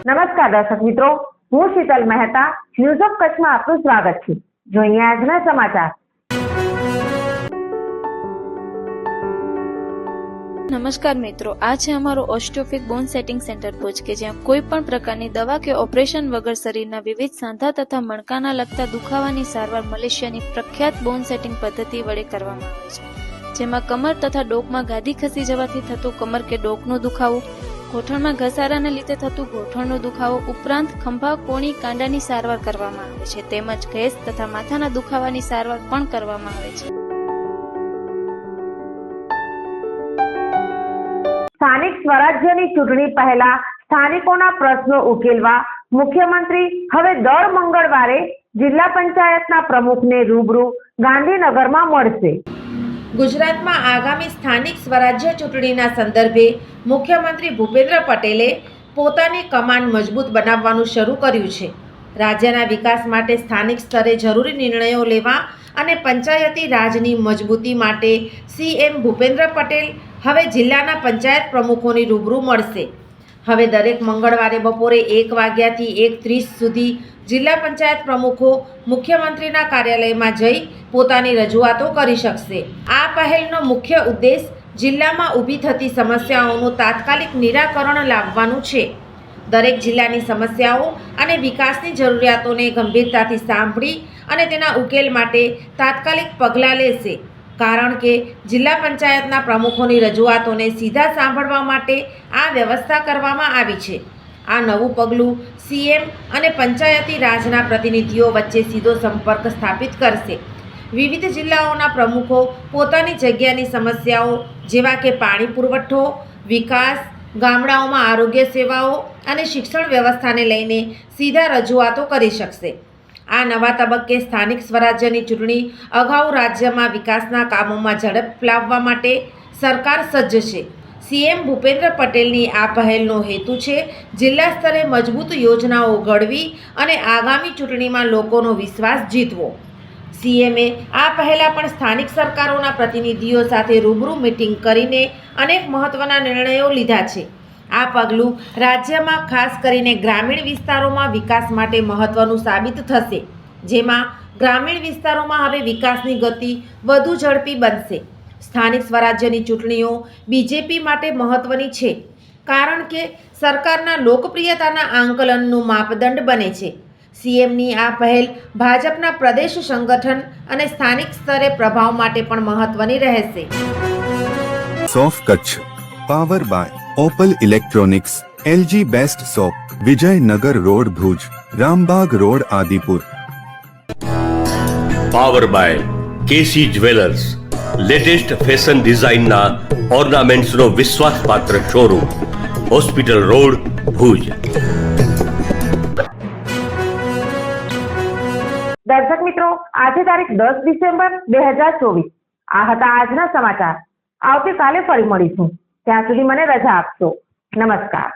નમસ્કાર દર્શક મિત્રો, હું શીતલ મહેતા ન્યૂઝ ઓફ કચ્છમાં આપનું સ્વાગત છે। જોઈએ આજના સમાચાર। નમસ્કાર મિત્રો, આ છે અમારું ઓસ્ટિયોફિક બોન સેટિંગ સેન્ટર ભુજ કે જ્યાં કોઈ પણ પ્રકારની દવા કે ઓપરેશન વગર શરીરના વિવિધ સાંધા તથા મણકાના લગતા દુખાવાની સારવાર મલેશિયાની પ્રખ્યાત બોન સેટિંગ પદ્ધતિ વડે કરવામાં આવે છે, જેમાં કમર તથા ડોકમાં ગાદી ખસી જવાથી થતું કમર કે ડોકનો દુખાવો, ગોઠણમાં ઘસારાને લીધે થતું ગોઠણનો દુખાવો ઉપરાંત ખંભા, કોણી, કાંડાની સારવાર કરવામાં આવે છે, તેમજ ગેસ તથા માથાના દુખાવાની સારવાર પણ કરવામાં આવે છે। સ્થાનિક સ્વરાજ્યની ચૂંટણી પહેલા સ્થાનિકોના પ્રશ્નો ઉકેલવા મુખ્યમંત્રી હવે દર મંગળવારે જિલ્લા પંચાયતના પ્રમુખને રૂબરૂ ગાંધીનગરમાં મળશે। ગુજરાતમાં આગામી સ્થાનિક સ્વરાજ્ય ચૂંટણીના સંદર્ભે મુખ્યમંત્રી ભૂપેન્દ્ર પટેલે પોતાની કમાન મજબૂત બનાવવાનું શરૂ કર્યું છે। રાજ્યના વિકાસ માટે સ્થાનિક સ્તરે જરૂરી નિર્ણયો લેવા અને પંચાયતી રાજની મજબૂતી માટે સીએમ ભૂપેન્દ્ર પટેલ હવે જિલ્લાના પંચાયત પ્રમુખોની રૂબરૂ મળશે। હવે દરેક મંગળવારે બપોરે 1 વાગ્યાથી 1:30 સુધી જિલ્લા પંચાયત પ્રમુખો મુખ્યમંત્રીના કાર્યાલયમાં જઈ પોતાની રજૂઆતો કરી શકશે। આ પહેલનો મુખ્ય ઉદ્દેશ જિલ્લામાં ઊભી થતી સમસ્યાઓનું તાત્કાલિક નિરાકરણ લાવવાનું છે। દરેક જિલ્લાની સમસ્યાઓ અને વિકાસની જરૂરિયાતોને ગંભીરતાથી સાંભળી અને તેના ઉકેલ માટે તાત્કાલિક પગલાં લેશે, કારણ કે જિલ્લા પંચાયતના પ્રમુખોની રજૂઆતોને સીધા સાંભળવા માટે આ વ્યવસ્થા કરવામાં આવી છે। આ નવું પગલું સીએમ અને પંચાયતી રાજના પ્રતિનિધિઓ વચ્ચે સીધો સંપર્ક સ્થાપિત કરશે। વિવિધ જિલ્લાઓના પ્રમુખો પોતાની જગ્યાની સમસ્યાઓ જેવા કે પાણી પુરવઠો, વિકાસ, ગામડાઓમાં આરોગ્ય સેવાઓ અને શિક્ષણ વ્યવસ્થાને લઈને સીધા રજૂઆતો કરી શકશે। આ નવા તબક્કે સ્થાનિક સ્વરાજ્યની ચૂંટણી અગાઉ રાજ્યમાં વિકાસના કામોમાં ઝડપ લાવવા માટે સરકાર સજ્જ છે। સીએમ ભૂપેન્દ્ર પટેલની આ પહેલનો હેતુ છે જિલ્લા સ્તરે મજબૂત યોજનાઓ ઘડવી અને આગામી ચૂંટણીમાં લોકોનો વિશ્વાસ જીતવો। સીએમએ આ પહેલાં પણ સ્થાનિક સરકારોના પ્રતિનિધિઓ સાથે રૂબરૂ મિટિંગ કરીને અનેક મહત્ત્વના નિર્ણયો લીધા છે। આ પગલું રાજ્યમાં ખાસ કરીને ગ્રામીણ વિસ્તારોમાં વિકાસ માટે મહત્ત્વનું સાબિત થશે, જેમાં ગ્રામીણ વિસ્તારોમાં હવે વિકાસની ગતિ વધુ ઝડપી બનશે। સ્થાનિક સ્વરાજ્યની ચૂંટણીઓ બીજેપી માટે મહત્ત્વની છે, કારણ કે સરકારના લોકપ્રિયતાના આંકલનનું માપદંડ બને છે। સીએમની આ પહેલ ભાજપના પ્રદેશ સંગઠન અને સ્થાનિક સ્તરે પ્રભાવ માટે પણ મહત્વની રહેશે। સોફ Kutch power by Opal Electronics, LG best shop, Vijaynagar road Bhuj, Rambagh road Adipur. Power by KC jewellers, latest fashion ડિઝાઇનના ઓર્નામેન્ટ્સનો વિશ્વાસપાત્ર શોરૂમ, હોસ્પિટલ રોડ ભુજ। દર્શક મિત્રો, આજે તારીખ 10 ડિસેમ્બર 2024 આ હતા આજના સમાચાર। આવતીકાલે ફરી મળીશું, ત્યાં સુધી મને રજા આપશો। નમસ્કાર।